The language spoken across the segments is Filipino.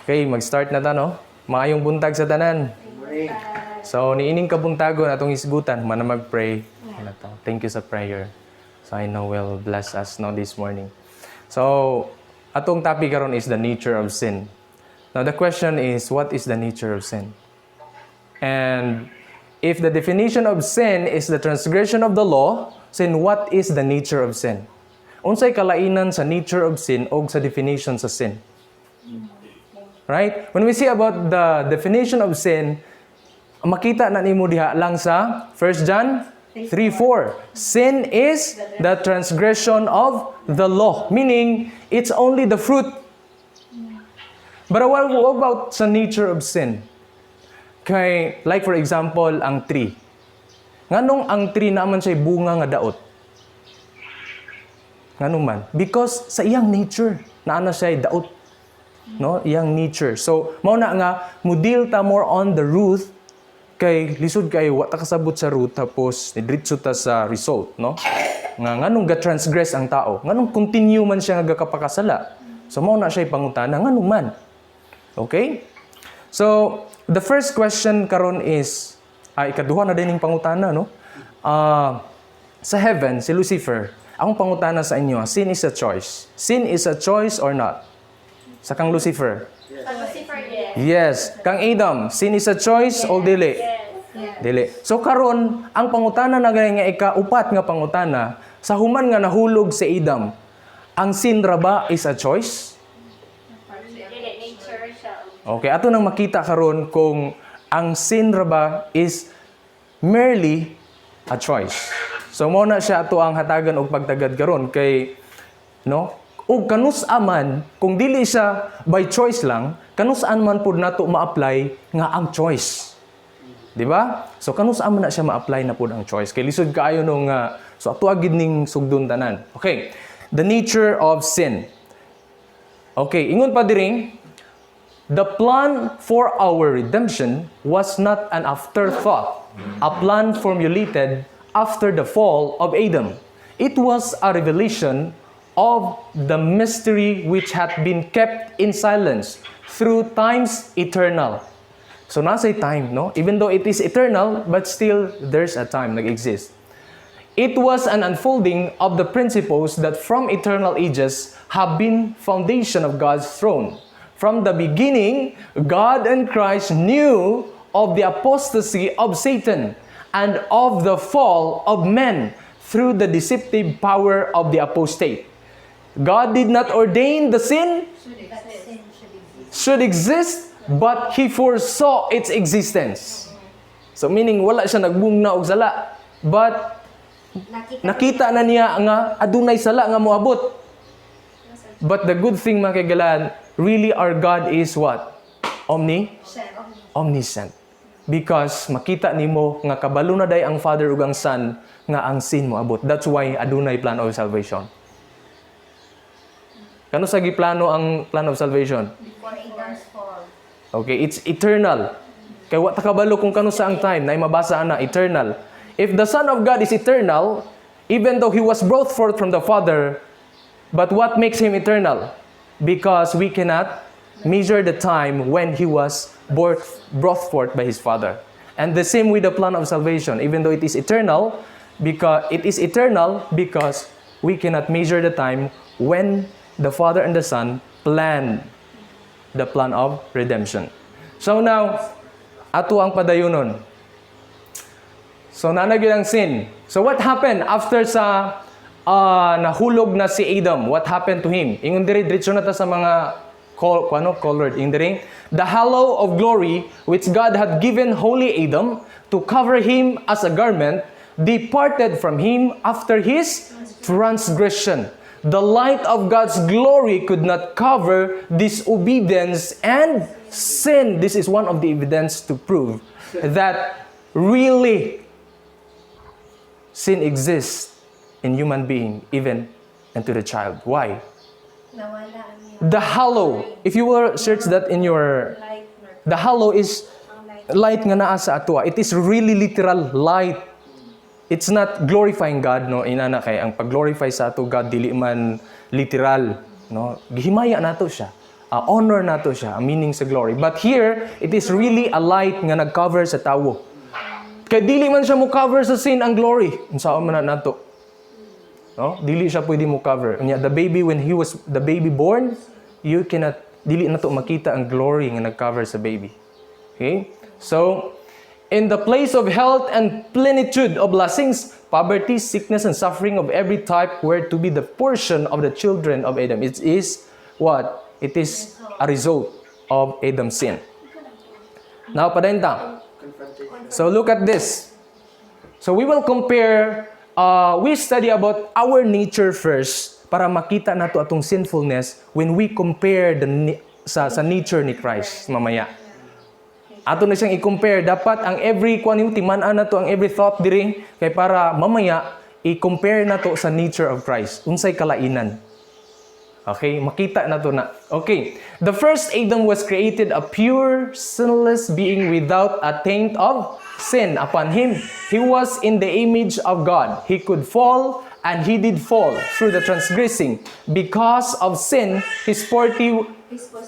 Okay, mag-start na ta, no? Maayong buntag sa tanan. So, niining kabuntagon atong isgutan, mana mag-pray. Thank you sa prayer. So, I know will bless us no this morning. So, atong topic karon is the nature of sin. Now, the question is, what is the nature of sin? And if the definition of sin is the transgression of the law, then what is the nature of sin? Unsay kalainan sa nature of sin o sa definition sa sin? Right? When we see about the definition of sin, makita na nimo diha lang sa 1 John 3:4. Sin is the transgression of the law. Meaning, it's only the fruit. But what about sa nature of sin? Kay, like for example, ang tree. Nganong ang tree naman siya bunga nga daot? Nganong man? Because sa iyang nature, naana siya daot. No, iyang nature. So, mao na nga mudil ta more on the root kay lisod kay wa ta kasabot sa root tapos diretso ta sa result, no? Nganong ga-transgress ang tao? Nganong continue man siya nga gakapakasala? So, mao na siya pangutana nganong man. Okay? So, the first question karon is ikaduha na din ning pangutana, no? Sa heaven si Lucifer, ang pangutana sa inyo, sin is a choice. Sin is a choice or not? Sa kang Lucifer? Yes. Sa Lucifer, yes. Yes. Kang Adam, sin is a choice o dili? Yes. Dili. So karon, ang pangutana na gani nga ikaupat nga pangutana, sa human nga nahulog si Adam, ang sin ra ba is a choice? Nature siya. Okay, ato nang makita karon kung ang sin ra ba is merely a choice. So mo na siya ato ang hatagan og pagtagad karon kay no? O kanus-an man, kung dili siya by choice lang, kanus-an man pud nato ma-apply nga ang choice. Di ba? So kanus-an man na siya ma-apply na pud ang choice. Kay lisod kaayo nung so ato agid ning sugdon tanan. Okay. The nature of sin. Okay, ingon pa diring, the plan for our redemption was not an afterthought, a plan formulated after the fall of Adam. It was a revelation of the mystery which hath been kept in silence through times eternal. So nasa time, no? Even though it is eternal, but still there's a time nag-exist. It was an unfolding of the principles that from eternal ages have been foundation of God's throne. From the beginning, God and Christ knew of the apostasy of Satan and of the fall of men through the deceptive power of the apostate. God did not ordain the sin should exist, but He foresaw its existence. So meaning, wala siya nagbungna og sala, but nakita na niya nga adunay sala nga moabot. But the good thing mga kaigalan, really our God is what? Omniscient. Because makita nimo nga kabalo na day ang Father ug ang Son nga ang sin moabot. That's why adunay plan of salvation. Kano sa giplano ang plan of salvation? Before Adam's fall. Okay, it's eternal. Kay wa ta kabalo kung kano sa ang time na mabasa ana eternal. If the Son of God is eternal, even though He was brought forth from the Father, but what makes Him eternal? Because we cannot measure the time when He was brought forth by His Father. And the same with the plan of salvation, even though it is eternal, because we cannot measure the time when the Father and the Son planned the plan of redemption. So now, ato ang padayunon. So nanagid ang sin. So what happened after sa nahulog na si Adam? What happened to him? Ingon diri diretso na ta sa mga colored in the the halo of glory which God had given holy Adam to cover him as a garment departed from him after his transgression. The light of God's glory could not cover disobedience and sin. This is one of the evidence to prove that really sin exists in human being, even into the child. Why? The halo. If you will search that in your... The halo is light nga naa sa atua. It is really literal light. It's not glorifying God, no? Inana kay ang pag-glorify sa ato God dili man literal, no? Gihimaya nato siya. honor nato siya, ang meaning sa glory. But here, it is really a light nga nag-cover sa tawo. Kaya dili man siya mo cover sa sin ang glory. Unsa man na nato? No? Dili siya pwede mo cover. The baby, when he was the baby born, you cannot, dili na to makita ang glory nga nag-cover sa baby. Okay? So, in the place of health and plenitude of blessings, poverty, sickness, and suffering of every type were to be the portion of the children of Adam. It is what? It is a result of Adam's sin. Now, padenta. So, look at this. So, we will compare, we study about our nature first para makita nato atong sinfulness when we compare sa nature ni Christ mamaya. Ato na siyang i-compare. Dapat ang every timan-an na to, ang every thought diri, kay para mamaya, i-compare na to sa nature of Christ. Unsay kalainan. Okay? Makita na to na. Okay. The first Adam was created a pure, sinless being without a taint of sin upon him. He was in the image of God. He could fall, and he did fall through the transgressing. Because of sin, his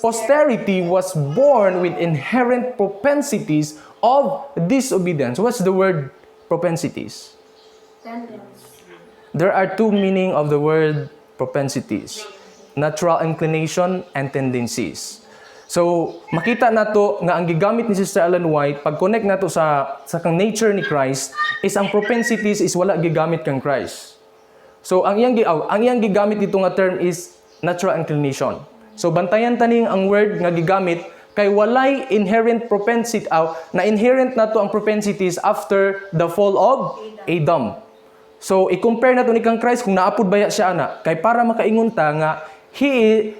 posterity was born with inherent propensities of disobedience. What's the word propensities? Tendency. There are two meanings of the word propensities. Natural inclination and tendencies. So, makita nato nga ang gigamit ni Sister Ellen White, pag-connect nato sa kang nature ni Christ, is ang propensities is wala gigamit kang Christ. So, ang iyang gigamit dito nga term is natural inclination. So, bantayan taning ang word nga gigamit kay walay inherent propensity, na inherent na to ang propensities after the fall of Adam. So, i-compare na to ni kang Christ kung naapod baya siya ana. Kay para makaingon ta nga,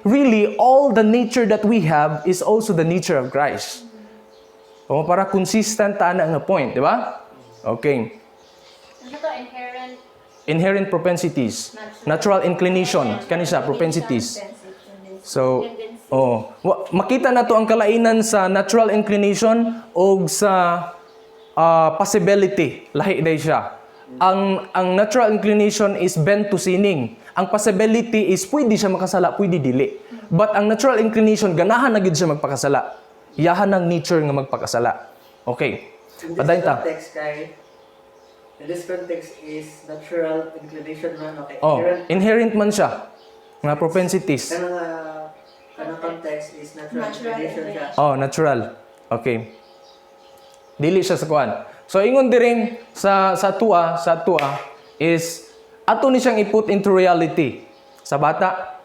really, all the nature that we have is also the nature of Christ. O, para consistent ta na nga point, di ba? Okay. Ano to? Inherent? Inherent propensities. Natural inclination. Kanisa, propensities. So, makita na to ang kalainan sa natural inclination o sa possibility. Lahi day siya. Ang natural inclination is bent to sinning. Ang possibility is pwede siya makasala, pwede dili. But ang natural inclination, ganahan na gid siya magpakasala. Yahan ng nature nga magpakasala. Okay. Padayon ta. In this context is natural inclination man, okay? Inherent man siya. Nga propensities. Kanang context is natural inclination siya. Natural. Okay. Dili siya sa kuan. So ingon diring sa tua is ato ni siyang i-put into reality sa bata.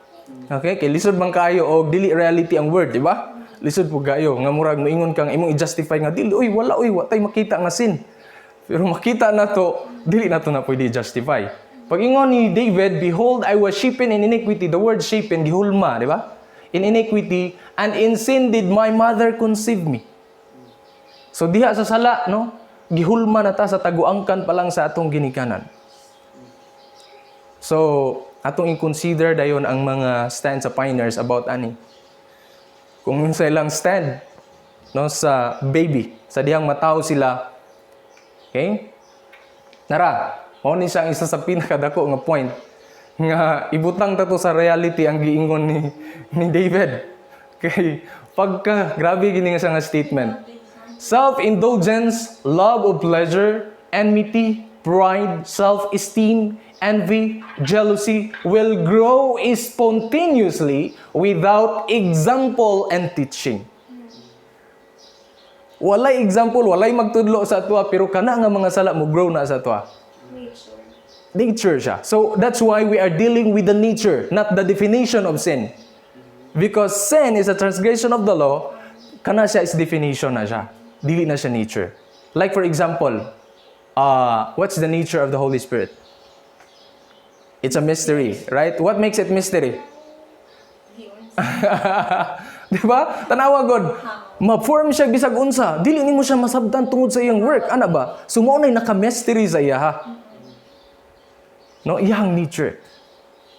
Okay, kay lisod man kayo og dili reality ang word, di ba? Lisod po gayo nga murag moingon kang imong i-justify nga dili wa tay makita nga sin. Pero makita na to, dili na to na pwede justify. Pag ingon ni David, behold, I was shapen in iniquity. The word shapen, gihulma, di ba? In iniquity, and in sin did my mother conceive me. So diha sa sala, no? Gihulma na ta sa taguangkan pa lang sa atong ginikanan. So, atong i-consider dayon ang mga stand sa pioneers about ani. Kung sa ilang stand, no, sa baby, sa dihang mataw sila. Okay? Nara, mo ni siyang isa sa pinakadako nga point nga ibutang ta to sa reality ang giingon ni David. Okay? Pagka grabe gini nga siya nga statement. Self-indulgence, love of pleasure, enmity, pride, self-esteem, envy, jealousy will grow spontaneously without example and teaching. Walay example, walay magtudlo sa atwa, pero kana nga mga sala mo grow na sa atwa. Nature siya. So that's why we are dealing with the nature, not the definition of sin. Because sin is a transgression of the law, kana siya is definition na siya. Dili na siya nature. Like for example, what's the nature of the Holy Spirit? It's a mystery, right? What makes it mystery? Di ba? Tanawa God, ma-form siya bisag unsa. Dili nimo siya masabtan tungod sa iyang work. Ana ba? Sumo nay naka-mystery sa iya ha. No, iyang nature.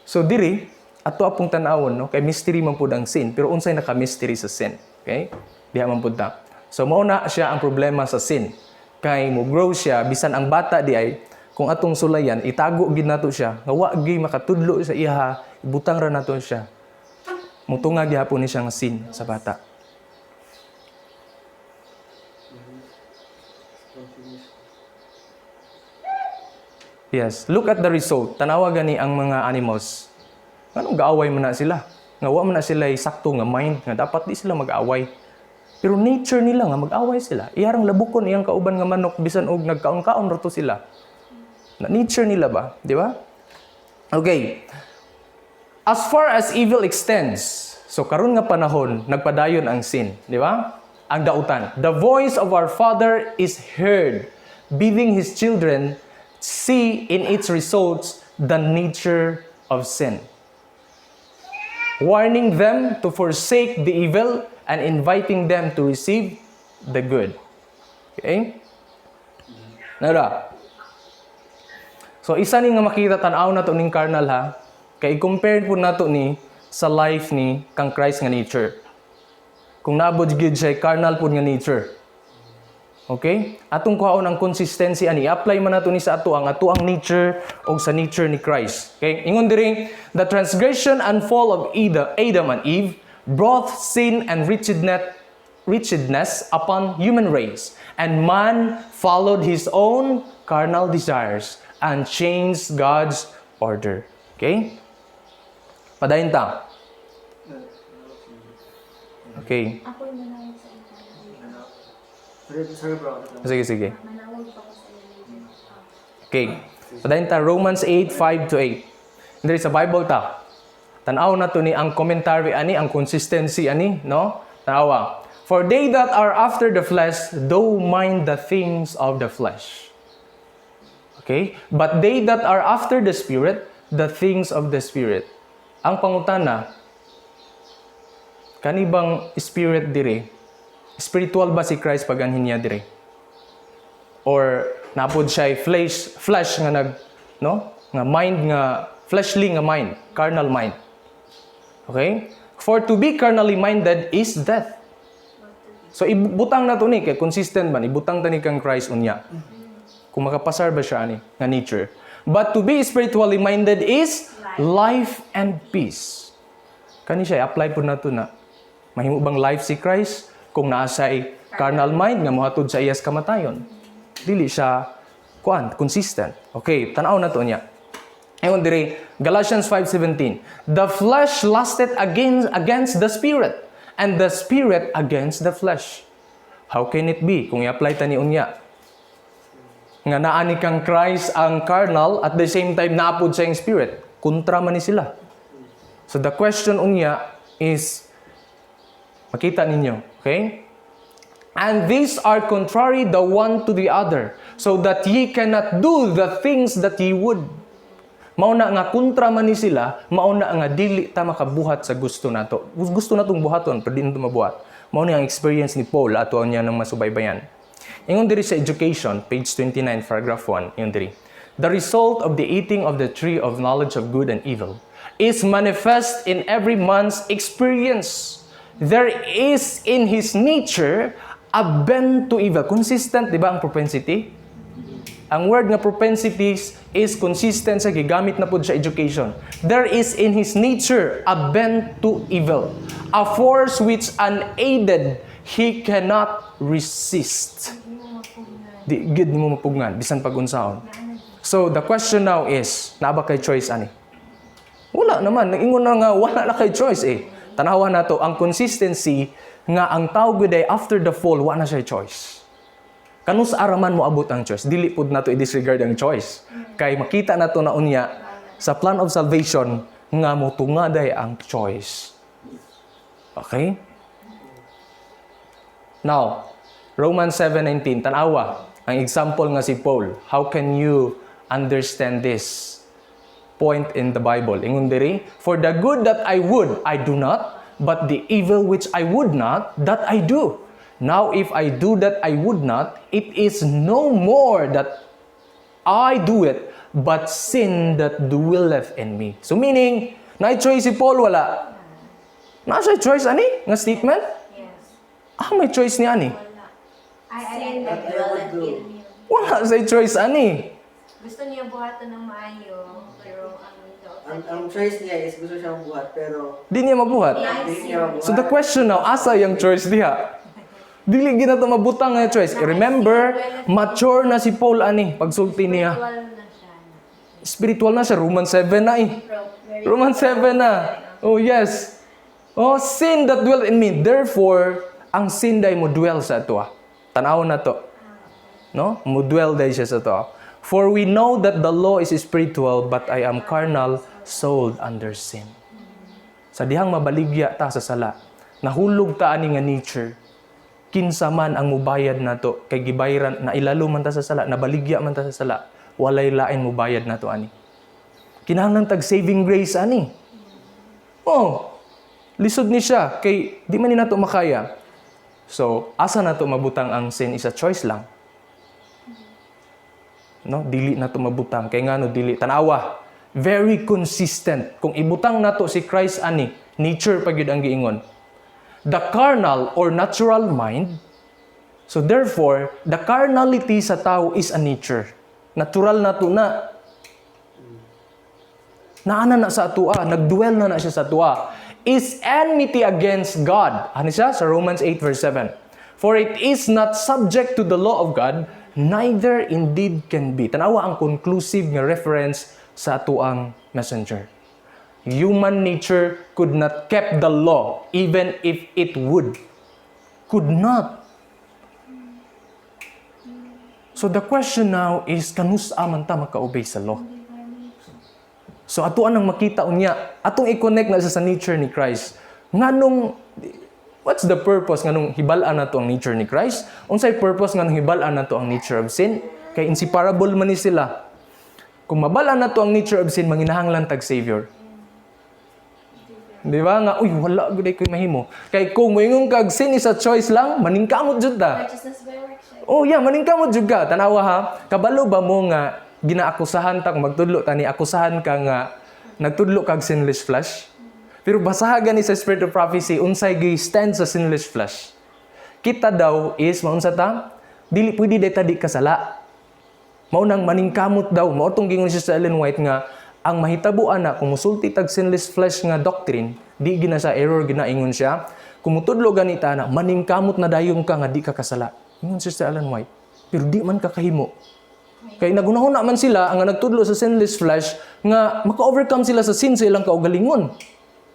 So diri ato apong tan-awon, no, kay mystery man pud ang sin, pero unsay naka-mystery sa sin. Okay? Diha man pud ta. So mao na siya ang problema sa sin. Kay mo grow siya bisan ang bata di ay kung atong sulayan itago gid nato siya nga wa gyud makatudlo sa iya, ibutang ra nato siya. Mutungag gyapon ni siya nga sin sa bata. Yes, look at the result. Tanawa gani ang mga animals. Anong gaaway man na sila? Nga wa man na sila sakto nga mind nga dapat di sila mag-away. Pero nature nila nga mag-away sila. Iyarang labukon iyang kauban nga manok bisan og nagkaon-kaon ra to sila. Na nature nila ba, di ba? Okay. As far as evil extends, so karon nga panahon nagpadayon ang sin, di ba? Ang dautan. The voice of our Father is heard, bidding His children see in its results the nature of sin, warning them to forsake the evil and inviting them to receive the good. Okay? Nara. So isa ni nga makita tan-aw nato ning carnal ha, kay compare po nato ni sa life ni kang Christ nga nature. Kung naabot gyud siya carnal pud nga nature. Okay? Atong kuhaon ang consistency ani apply man nato ni sa ato ang nature o sa nature ni Christ. Okay? Ingon diri, the transgression and fall of Adam and Eve brought sin and wretchedness upon human race, and man followed his own carnal desires and changed God's order. Okay? Padayon ta. Okay. Ako yung manawag sa internet. Sorry bro. Sige. Manawag pa ko sa internet. Okay. Padayon ta Romans 8:5-8. Diri sa Bible ta. Tan-aw na to ni ang commentary ani, ang consistency ani, no? Tanawa. For they that are after the flesh do mind the things of the flesh. Okay? But they that are after the Spirit, the things of the Spirit. Ang pangutana, kanibang spirit dire? Spiritual ba si Christ pag anhin niya dire? Or napod siya flesh nga nga mind nga fleshly nga mind, carnal mind. Okay? For to be carnally minded is death. So ibutang na to ni kay consistent man ibutang tani kang Christ unya. Kung makapasar ba siya ani nga nature. But to be spiritually minded is life and peace. Kani siya apply pud nato na mahimo bang life si Christ kung naa siya carnal mind nga mohatod sa iyas kamatayon. Dili siya consistent. Okay, tan-aw na to niya. Ayun dire Galatians 5:17. The flesh lusted against the spirit, and the spirit against the flesh. How can it be? Kung i-apply tani unya nga naa ni kang Christ ang carnal at the same time naapod sa iyang spirit, kontra man ni sila. So the question unya is makita ninyo, okay? And these are contrary the one to the other, so that ye cannot do the things that ye would. Mauna nga kontra man ni sila, mauna nga dili ta makabuhat sa gusto nato. Gusto natong buhaton, pero di nato mabuhat. Mauna ang experience ni Paul ato niya nang masubaybayan. Ingon diri sa education, page 29, paragraph 1, ingon diri. The result of the eating of the tree of knowledge of good and evil is manifest in every man's experience. There is in his nature a bent to evil. Consistent, di ba, ang propensity? Ang word nga propensities is consistent sa gigamit na po sa education. There is in his nature a bent to evil, a force which unaided he cannot resist. Di gid mo mapugnan bisan pag-unsaon. So the question now is, naa ba kay choice ani? Wala naman, ingon na nga wala na kay choice eh. Tanawan nato ang consistency nga ang tao gud ay after the fall wa na siya choice. Kanus araman mo abot ang choice, dili pud nato i-disregard ang choice. Kay makita nato na unya sa plan of salvation nga motungaday ang choice. Okay? Now, Romans 7:19, tanawa ang example nga si Paul. How can you understand this point in the Bible? Ingon diri, for the good that I would, I do not, but the evil which I would not, that I do. Now if I do that I would not, it is no more that I do it, but sin that dwelleth in me. So meaning, na-choice si Paul, wala. Nasa choice ani? Nga statement? Yes. May choice niya ani? Sin that dwelleth in you. Wala sa choice ani. Gusto niya buhatan ng maayo, pero ang Ang choice niya is gusto siyang buhat, pero Di niya mabuhat. hindi niya mabuhat. So the question now, asa yung choice diha? Dili gina to mabutang nga choice. Remember, mature na si Paul ani pagsulti niya. Spiritual na siya. Spiritual na siya. Romans 7 na eh. Romans 7 na. Oh yes. Oh, sin that dwell in me. Therefore, ang sin day mo dwell sa ato. Tanaw na to. No? Mo dwell day siya sa to. For we know that the law is spiritual, but I am carnal, sold under sin. Sa dihang mabaligya ta sa sala, nahulog ta ani nga nature. Kinsa man ang mubayad nato kay gibayran na ilalo man ta sa sala, nabaligya man ta sa sala, walay lain mubayad nato ani. Kinahanglan tag saving grace ani. Oh, lisod ni siya kay di man ni nato makaya. So, asa nato mabutang ang sin is a choice lang. No, dili nato mabutang kay ngano dili tanawa. Very consistent. Kung ibutang nato si Christ ani, nature pa gyud ang giingon. The carnal or natural mind. So therefore, the carnality sa tao is a nature. Natural na to na. Naana na sa atua, nagdwell na siya sa atua. Is enmity against God. Ano siya? Sa Romans 8 verse 7. For it is not subject to the law of God, neither indeed can be. Tanawa ang conclusive nga reference sa atuang messenger. Human nature could not keep the law even if it would. Could not. So the question now is, kanusa man ta maka-obey sa law? So ato anang makita unya, atong i-connect na sa nature ni Christ. Nganong, what's the purpose nganong hibal-an nato ang nature ni Christ? Unsay purpose nganong hibal-an nato ang nature of sin? Kay inseparable man ni sila. Kung mabal-an nato ang nature of sin, manginahanglan tag Savior. Di ba? Nga, uy, wala guday ko'y mahimo. Kay kung moingon kag sin is a choice lang, maningkamot jud ta. Righteousness by works. Oh, yeah, maningkamot jud ka. Tanawa ha, kabalo ba mo nga ginaakusahan ta kung magtudlo ta ni akusahan ka nga nagtudlo kag sinless flesh? Pero basahagan ni sa Spirit of Prophecy unsay gi-stand sa sinless flesh. Kita daw is maunsa ta? Dili pwede day ta di kasala. Maunang maningkamot daw. Mao tong gingon siya sa Ellen White nga ang mahitabuan na kung musulti tag sinless flesh nga doctrine, di gina sa error ginaingon siya. Kung mutudlo ganita na maningkamot na dayon ka nga di ka kasala. Ingon siya sa Ellen White. Pero di man ka kahimo. Kaya nagunahuna man sila ang nagtudlo sa sinless flesh nga maka-overcome sila sa sin sa ilang kaugalingon.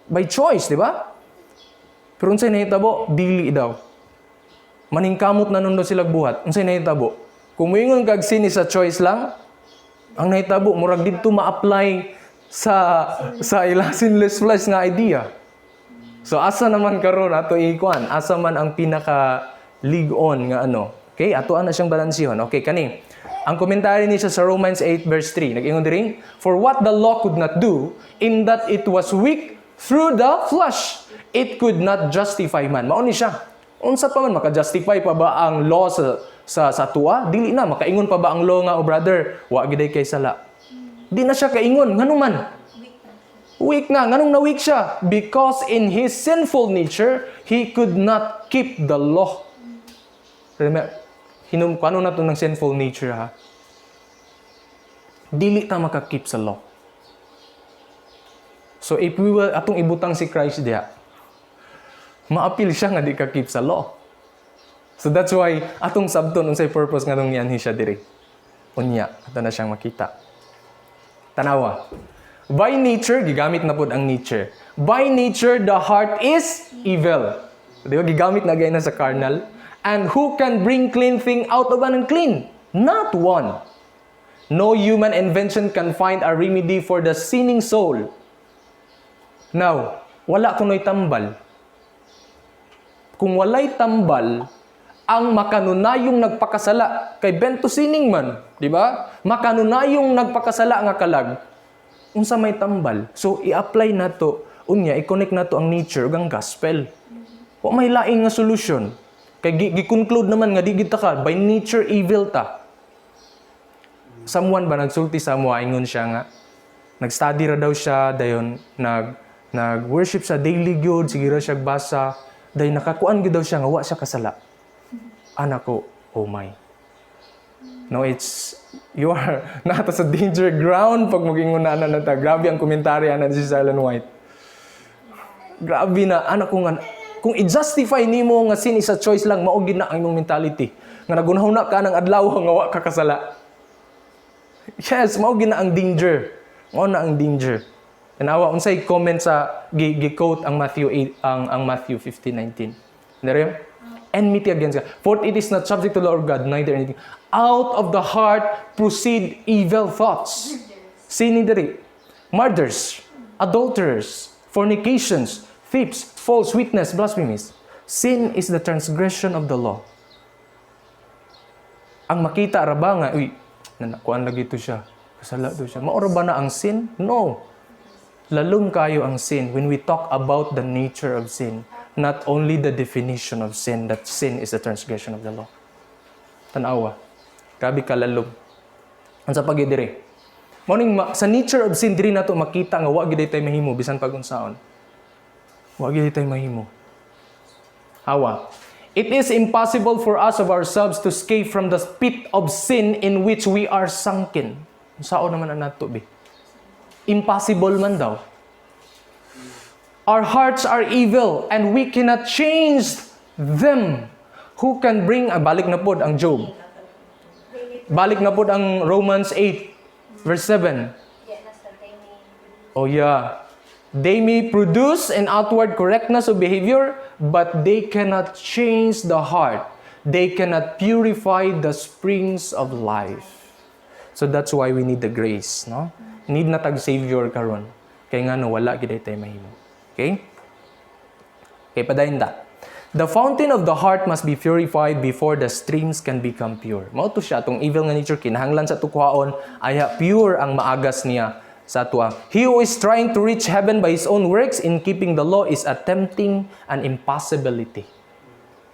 By choice, di ba? Pero unsay nahitabo? Dili daw. Maningkamot na nundo sila buhat. Unsay nahitabo? Kung moingon kag sin is a choice lang, ang nahitabo murag didto ma-apply sa ilang sinless flesh nga idea. So asa naman karon ato ikuan? Asa man ang pinaka league on nga ano? Okay, ato ana siyang balansihon. Okay, kani. Ang komentary niya sa Romans 8 verse 3, nag-ingon diri, for what the law could not do, in that it was weak through the flesh, it could not justify man. Mao ni siya. Unsa pa man maka-justify pa ba ang law sa tua? Dili na makaingon pa ba ang law nga, oh brother, wa giday kay sala. Di na siya kaingon, nganong man? Weak na, nganong na weak siya? Because in his sinful nature, he could not keep the law. Remember, kano na ito ng sinful nature ha? Dili ta makakip sa law. So if we will, atong ibutang si Christ diha, maapil siya nga di ka keep sa law. So that's why, atong sabton, unsay purpose nga nung niyanhi siya diri. Unya, ato na siyang makita. Tanawa. By nature, gigamit na po ang nature. By nature, the heart is evil. Di ba? Gigamit na gaya na sa carnal. And who can bring clean thing out of an unclean? Not one. No human invention can find a remedy for the sinning soul. Now, wala kuno'y tambal. Kung walay tambal, ang makanunayong nagpakasala, kay bento sining man, di ba? Makanunayong nagpakasala nga kalag, unsa may tambal. So, i-apply na to, unya, i-connect na to ang nature, ang gospel. O may laing nga solution. Kay gi-conclude naman nga di kita ka by nature evil ta. Someone ba nagsulti sa mo ingon siya nga nag-study ra daw siya dayon nag-worship sa daily gyud sige ra siya basa day nakakuan gyud daw siya nga wa siya kasala. Anak ko, oh my. No, you are nata sa danger ground pag mag-inguna na nata. Grabe ang komentarya na si Ellen White. Grabe na, anak ko nga, kung i-justify nimo nga sin is a choice lang, maugid na ang imong mentality. Nga nagunahuna ka ng adlaw nga wa ka kasala. Yes, maugid na ang danger. Mao na ang danger. Tanawa unsay comment sa gi-quote ang Matthew 8 ang Matthew 15:19. Dere? Enmity against God. For it is not subject to the law of God, neither anything. Out of the heart proceed evil thoughts. Sini diri. Murders, adulterers, fornications, thieves, false witness, blasphemies. Sin is the transgression of the law. Ang makita ra ba nga, uy, nanakuan lagi to siya. Kasala to siya. Maoro ba na ang sin? No. Lalong kayo ang sin when we talk about the nature of sin. Not only the definition of sin, that sin is the transgression of the law. Tanawa. Grabe ka lalong. Ang sa pagidiri. Sa nature of sin, diri na to makita nga wa gid tay mahimo bisan pag-unsaon. Wa gid tay mahimo. Hawa. It is impossible for us of ourselves to escape from the pit of sin in which we are sunken. Sao naman ang nato be? Impossible man daw. Our hearts are evil and we cannot change them. Who can bring, balik na pod ang Job. Balik na pod ang Romans 8, verse 7. Oh yeah. They may produce an outward correctness of behavior, but they cannot change the heart. They cannot purify the springs of life. So that's why we need the grace, no? Need na tag Savior karon. Kay nga no wala gid tay mahimo. Okay? Okay, padayon ta. The fountain of the heart must be purified before the streams can become pure. Mao to siya tong evil nga nature kinahanglan sa tukwaon aya pure ang maagas niya sa tuwa. He who is trying to reach heaven by his own works in keeping the law is attempting an impossibility.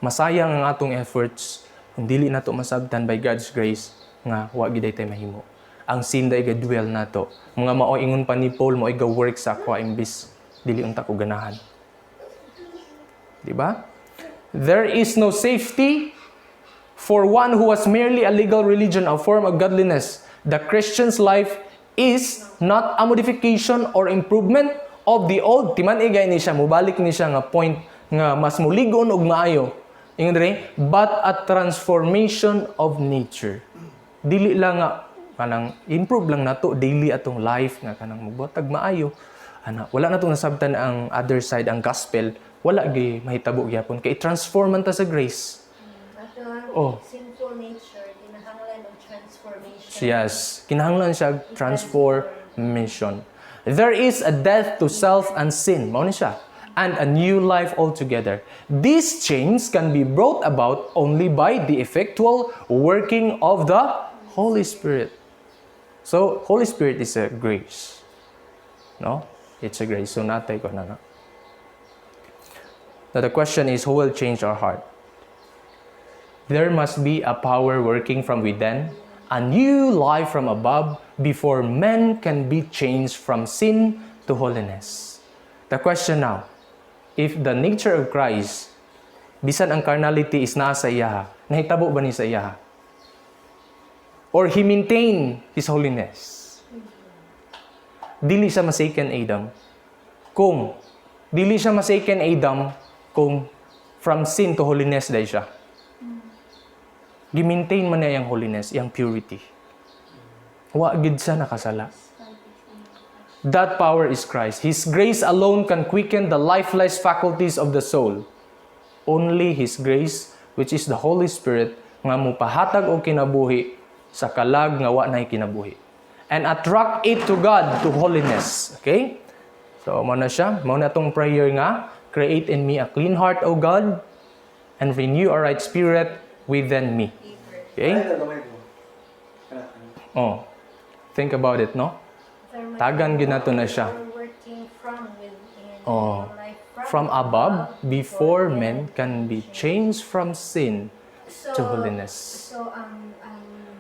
Masayang ang atong efforts kung dili nato masabtan by God's grace nga wa gid tay mahimo. Ang sin day dwell nato. Mga mao ingon pa ni Paul mo iga work sa kwa imbis dili unta ko ganahan. Di ba? There is no safety for one who was merely a legal religion, a form of godliness. The Christian's life is not a modification or improvement of the old. Timan igay ni siya, mubalik ni siya nga point nga mas muligon og maayo. Ingon diri, but a transformation of nature. Dili lang nga kanang improve lang nato daily atong life nga kanang mubuhatag maayo. Wala na itong nasabtan ang other side, ang gospel. Wala gi mahitabo gyapon kay transform man ta sa grace. Sinful nature, kinahanglan og transformation. Yes, kinahanglan siya transformation. There is a death to self and sin, mao ni siya, and a new life altogether. These changes can be brought about only by the effectual working of the Holy Spirit. So, Holy Spirit is a grace. No? It's a grace. So, natay ko na. Now, the question is, who will change our heart? There must be a power working from within, a new life from above, before men can be changed from sin to holiness. The question now, if the nature of Christ, bisan ang carnality is nasa iya, nahitabo ba ni sa iya? Or he maintain his holiness? Dili siya masaken Adam. Dili siya masaken Adam kung from sin to holiness day siya. Gi-maintain man niya yung holiness, yung purity. Wa gid siya nakasala. That power is Christ. His grace alone can quicken the lifeless faculties of the soul. Only His grace, which is the Holy Spirit, nga mupahatag og kinabuhi sa kalag nga wa nay kinabuhi. And attract it to God, to holiness. Okay? So, mo na siya. Mo na itong prayer nga, create in me a clean heart, O God, and renew a right spirit within me. Okay? Oh. Think about it, no? Tagan ginato na siya. Oh. From above, before men can be changed from sin to holiness. So,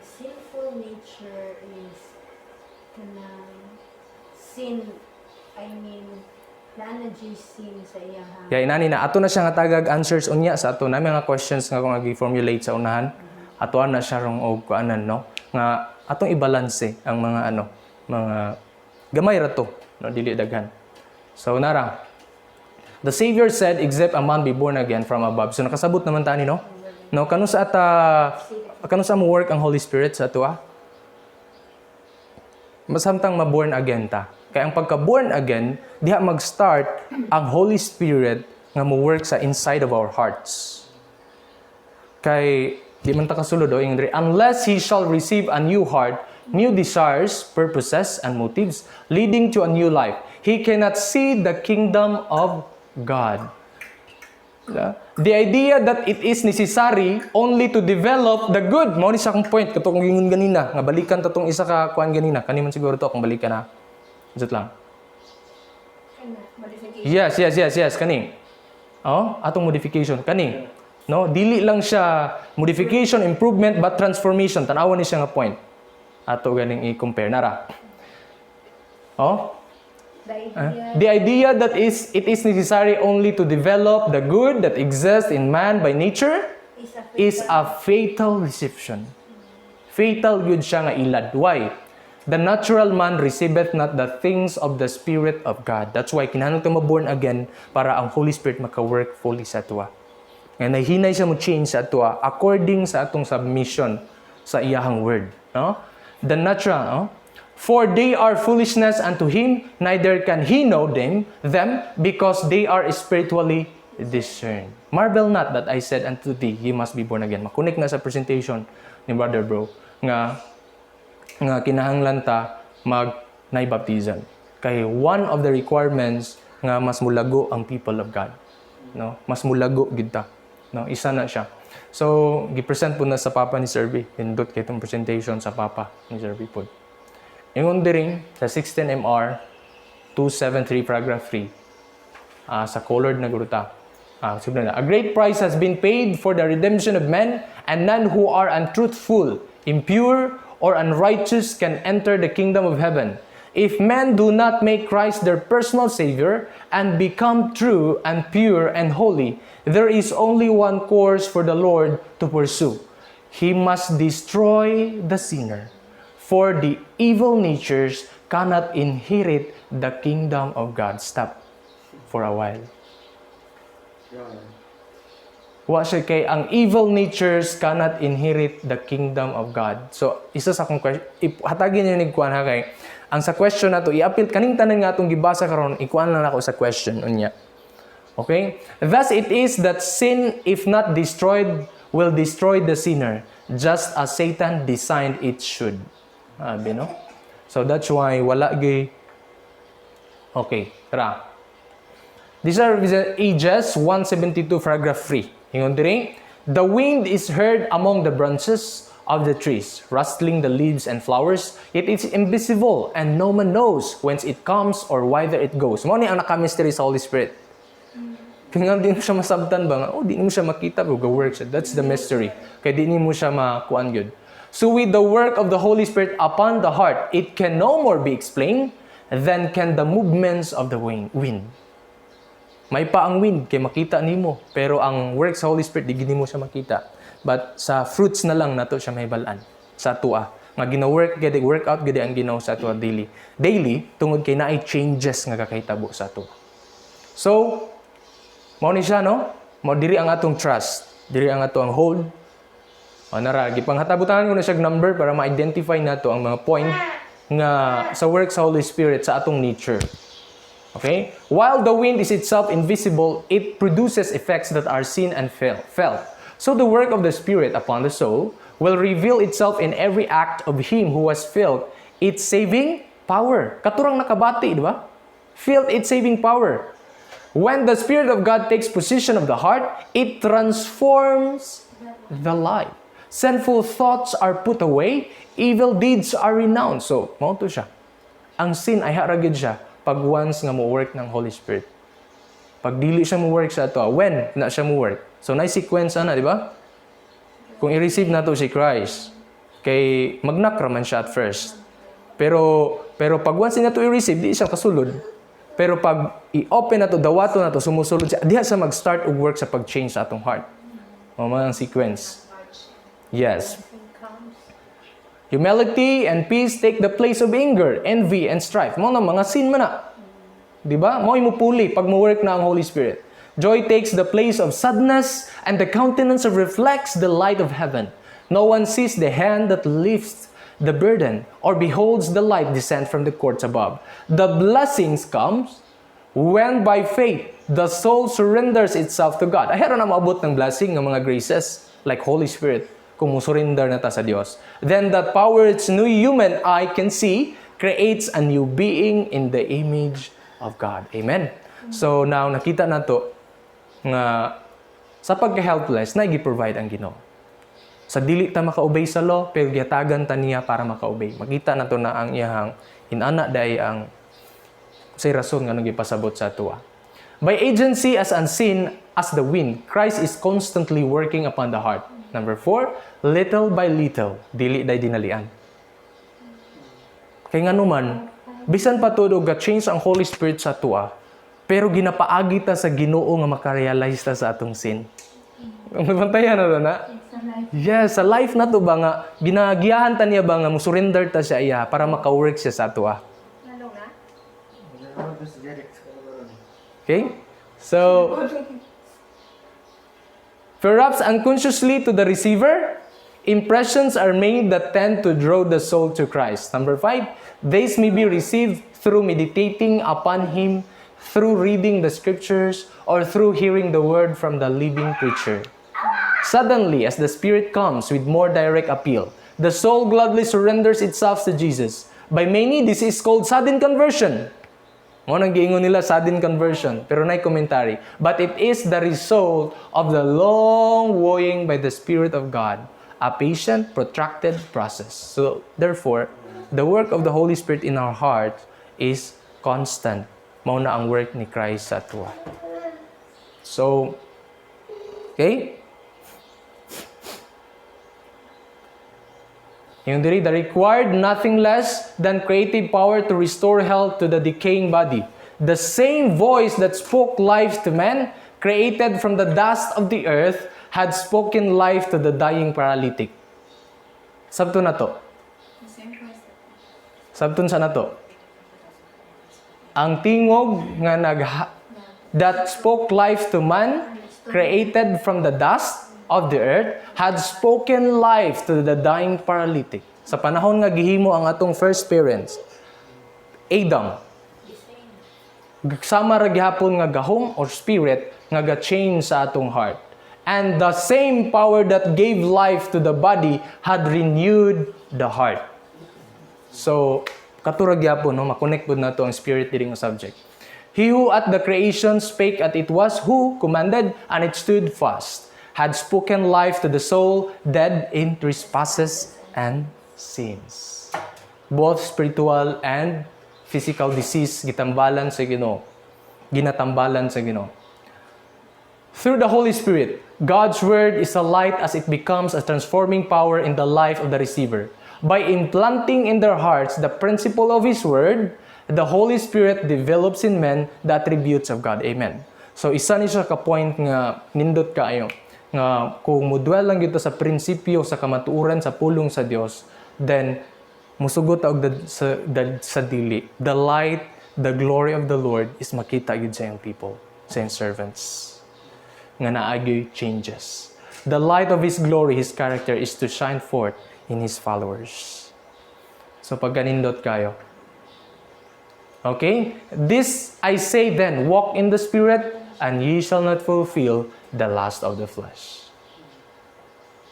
sinful nature is sin, nanagy sin sa iyaha. Kaya inani na, ato na siya nga tagag answers unya sa ato na mga questions nga kung agi-formulate sa unahan. ato na siya rong og kuanan, no? Nga atong ibalanse ang mga gamay ra to, no, dili daghan. So nara, the Savior said, except a man be born again from above. So nakasabot naman tani, no? No, kanu sa mo work ang Holy Spirit sa ato, masamtang ma-born again ta. Kaya ang pagka-born again, diha mag-start ang Holy Spirit nga mo work sa inside of our hearts. Kay di man ta kasulod o unless he shall receive a new heart, new desires, purposes, and motives, leading to a new life, he cannot see the kingdom of God. The idea that it is necessary only to develop the good. Mao ni sa akong point kato kung gingon ganina nga balikan ta tong isa ka kuan ganina. Kani man siguro to akong balikan na. Jot lang. Modification. Yes. Kani. Oh, atong modification kani. No, dili lang siya modification, improvement, but transformation. Tanawan ni siya nga point. Ato ganing i-compare nara. Oh? The idea that it is necessary only to develop the good that exists in man by nature is a fatal deception. Fatal good siya nga ilad. Why? The natural man receiveth not the things of the Spirit of God. That's why kinahanglan ta ma-born again para ang Holy Spirit maka-work fully sa atua. Nga nahinay siya mo change sa atua according sa atong submission sa iyahang word. No? The natural, no? For they are foolishness unto him, neither can he know them because they are spiritually discerned. Marvel not that I said unto thee, ye must be born again. Makunik na sa presentation ni Brother Bro nga kinahanglan ta naibaptizan. Kay one of the requirements nga mas mulago ang people of God. No? Mas mulago gid ta. No, isa na siya. So, gi-present po na sa Papa ni Sir B. Pindot kay itong presentation sa Papa ni Sir B po. Ingon diring sa 16 MR 273 paragraph 3 sa colored na gruta. A great price has been paid for the redemption of men, and none who are untruthful, impure, or unrighteous can enter the kingdom of heaven. If men do not make Christ their personal Savior and become true and pure and holy, there is only one course for the Lord to pursue. He must destroy the sinner, for the evil natures cannot inherit the kingdom of God. Stop for a while. Wa siya kay ang evil natures cannot inherit the kingdom of God. So, isa sa akong question, hatagin niyo ni kuan ha kay ang sa question nato i-appeal kaning tanan nga atong gibasa karon ikuan lang ako sa question unya. Okay? Thus it is that sin, if not destroyed, will destroy the sinner, just as Satan designed it should. No? So that's why wala gay. Okay, tara. These are ages 172 paragraph 3. Ingon diri, the wind is heard among the branches of the trees, rustling the leaves and flowers. It is invisible, and no man knows whence it comes or whither it goes. Mao ni ang naka-mystery sa Holy Spirit. Kaya di mo siya masabtan ba? Di mo siya makita, but work siya. That's the mystery. Kaya di mo siya makuan yun. So with the work of the Holy Spirit upon the heart, it can no more be explained than can the movements of the wind. May pa ang wind, kaya makita nimo. Pero ang work sa Holy Spirit, di gini mo siya makita. But sa fruits na lang nato siya mahibalaan. Sa tua. Nga gina-work, gede workout, gede ang ginaw sa tua daily. Daily, tungod kay naay changes nga kakahitabo sa tua. So, mao ni siya, no? Mao diri ang atong trust. Diri ang atong hold. O nara, gipanghatabutan ko na siya number para ma-identify nato ang mga point nga sa work sa Holy Spirit sa atong nature. Okay? While the wind is itself invisible, it produces effects that are seen and felt. So the work of the Spirit upon the soul will reveal itself in every act of him who has felt its saving power. Katurang nakabati, di ba? Felt its saving power. When the Spirit of God takes possession of the heart, it transforms the life. Sinful thoughts are put away, evil deeds are renounced. So, mao to siya. Ang sin ay haragid siya pag once nga mo work ng Holy Spirit. Pag dili siya mo work sa ato, when na siya mo work. So, na-sequence na, di ba? Kung i-receive na to si Christ, kay mag-knock raman siya at first. Pero pag once na to i-receive, di siya kasulod. Pero pag i-open na to, dawato na to, sumusulod siya, diha siya mag-start og work sa pag-change sa atong heart. Ang sequence. Yes. Blessing comes. Humility and peace take the place of anger, envy, and strife. Mo na mga sin man na. Diba? Mo imupuli pag mo-work na ang Holy Spirit. Joy takes the place of sadness, and the countenance of reflects the light of heaven. No one sees the hand that lifts the burden, or beholds the light descend from the courts above. The blessings comes when by faith the soul surrenders itself to God. Ahera na maabot ng blessing ng mga graces, like Holy Spirit, kung musurrender na ta sa Dios. Then that power its new human eye can see, creates a new being in the image of God. Amen. So now nakita na to nga sa pagka-helpless na i-provide ang Ginoo. Sa dili ta maka-obey sa law, pero gihatagan ta niya para maka-obey. Makita na to na ang iyang inana day ang say rason nga nang gipasabot sa tuwa. By agency as unseen as the wind, Christ is constantly working upon the heart. Number 4, little by little, dili day dinalian. Kay nga naman, bisan pa todo ga-change ang Holy Spirit sa tuwa, pero ginapaagi ta sa Ginoo nga makarealize ta sa atong sin. Ang nabantayan na na? Yes, sa life na to ba nga, ginagiyahan ta niya ba nga musurrender ta siya iya para maka-work siya sa tuwa. Ano nga? Okay? So, perhaps unconsciously to the receiver, impressions are made that tend to draw the soul to Christ. Number 5, these may be received through meditating upon Him, through reading the scriptures, or through hearing the word from the living preacher. Suddenly, as the Spirit comes with more direct appeal, the soul gladly surrenders itself to Jesus. By many, this is called sudden conversion. Mo nang giingon nila sudden conversion, pero nay commentary. But it is the result of the long wooing by the Spirit of God, a patient, protracted process. So, therefore, the work of the Holy Spirit in our heart is constant. Mao na ang work ni Christ sa tuwa. So, okay? Yung diri, the required nothing less than creative power to restore health to the decaying body. The same voice that spoke life to man, created from the dust of the earth, had spoken life to the dying paralytic. Sabto na to. Sabton sa na to. Ang tingog nga that spoke life to man, created from the dust of the earth, had spoken life to the dying paralytic. Sa panahon nga gihimo ang atong first parents, Adam, sama ra gihapon nga gahom or spirit nga ga-change sa atong heart. And the same power that gave life to the body had renewed the heart. So, katurag gyapon no, makonect pud nato ang spirit diri nga subject. He who at the creation spake at it was, who commanded and it stood fast, had spoken life to the soul dead in trespasses and sins. Both spiritual and physical disease gitambalan sa Ginoo. Ginatambalan sa Ginoo. Through the Holy Spirit, God's word is a light as it becomes a transforming power in the life of the receiver. By implanting in their hearts the principle of His word, the Holy Spirit develops in men the attributes of God. Amen. So isa ni siya ka point nga nindot kaayo nga kung mudwell lang gito sa prinsipyo sa kamatuoran sa pulong sa Dios, then musugot og sa dili. The light, the glory of the Lord is makita gyud sa iyang people, sa iyang servants. Nga naagyoy changes. The light of His glory, His character is to shine forth in His followers. So pagkanindot kayo. Okay? This I say then, walk in the Spirit, and ye shall not fulfill the lust of the flesh.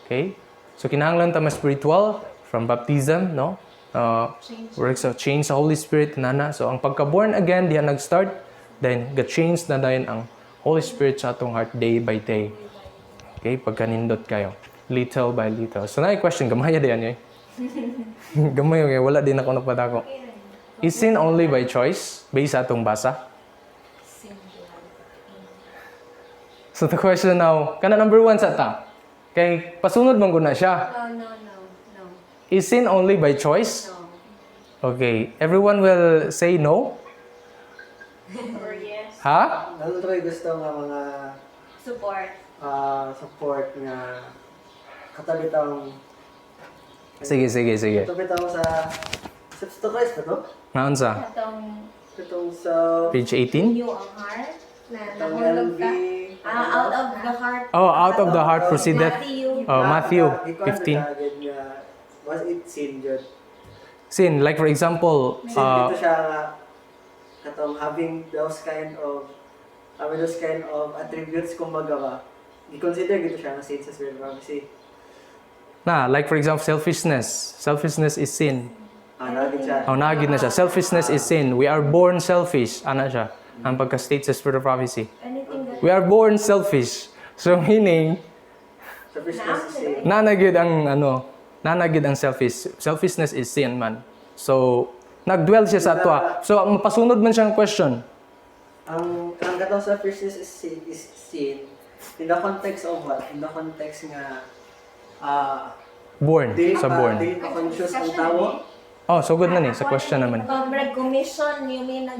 Okay? So kinahanglan ta ma-spiritual from baptism, no? Works of change sa Holy Spirit, nana. So ang pagka-born again, diha nag-start, then ga-change na dayon ang Holy Spirit sa atong heart day by day. Okay? Pagkanindot kayo. Little by little. So na question, gamaya diyan eh. Gamay okay, wala din ako nagpadako. Is sin only by choice? Based sa atong basa? So the question now, kana number 1 sa ta. Kay pasunod man gud na siya. No. Is sin only by choice? No. Okay, everyone will say no? Or yes. Ha? Ano gusto nga mga Support. support nga Katabi tawang... Sige. Katabi tawang sa Christ ba to? Naon sa? Itong Itong sa... Page 18? you ang heart na Itong nahulog LV... ka. Out of the heart. Oh, out of the heart proceedeth. Matthew. Matthew 15. Was it sin, Jud? Sin, like for example, Sin dito siya nga katong having those kind of attributes kumbaga ba. I-consider dito siya nga sin sa spirit of prophecy. like for example, selfishness. Selfishness is sin. Nagit siya. Oh, nagid na siya. Selfishness is sin. We are born selfish. Ana siya. Ang pagka-state sa spirit of prophecy. Anything that We are born selfish. So meaning, Selfishness is sin. nanagid ang selfishness is sin man. So nagdwell siya sa atwa. So ang mapasunod man siyang question. Ang katong selfishness is sin in the context of what? In the context nga Born dili sa born. pa conscious ang tao. Oh, so good na ni sa question naman. Pag commission, you mean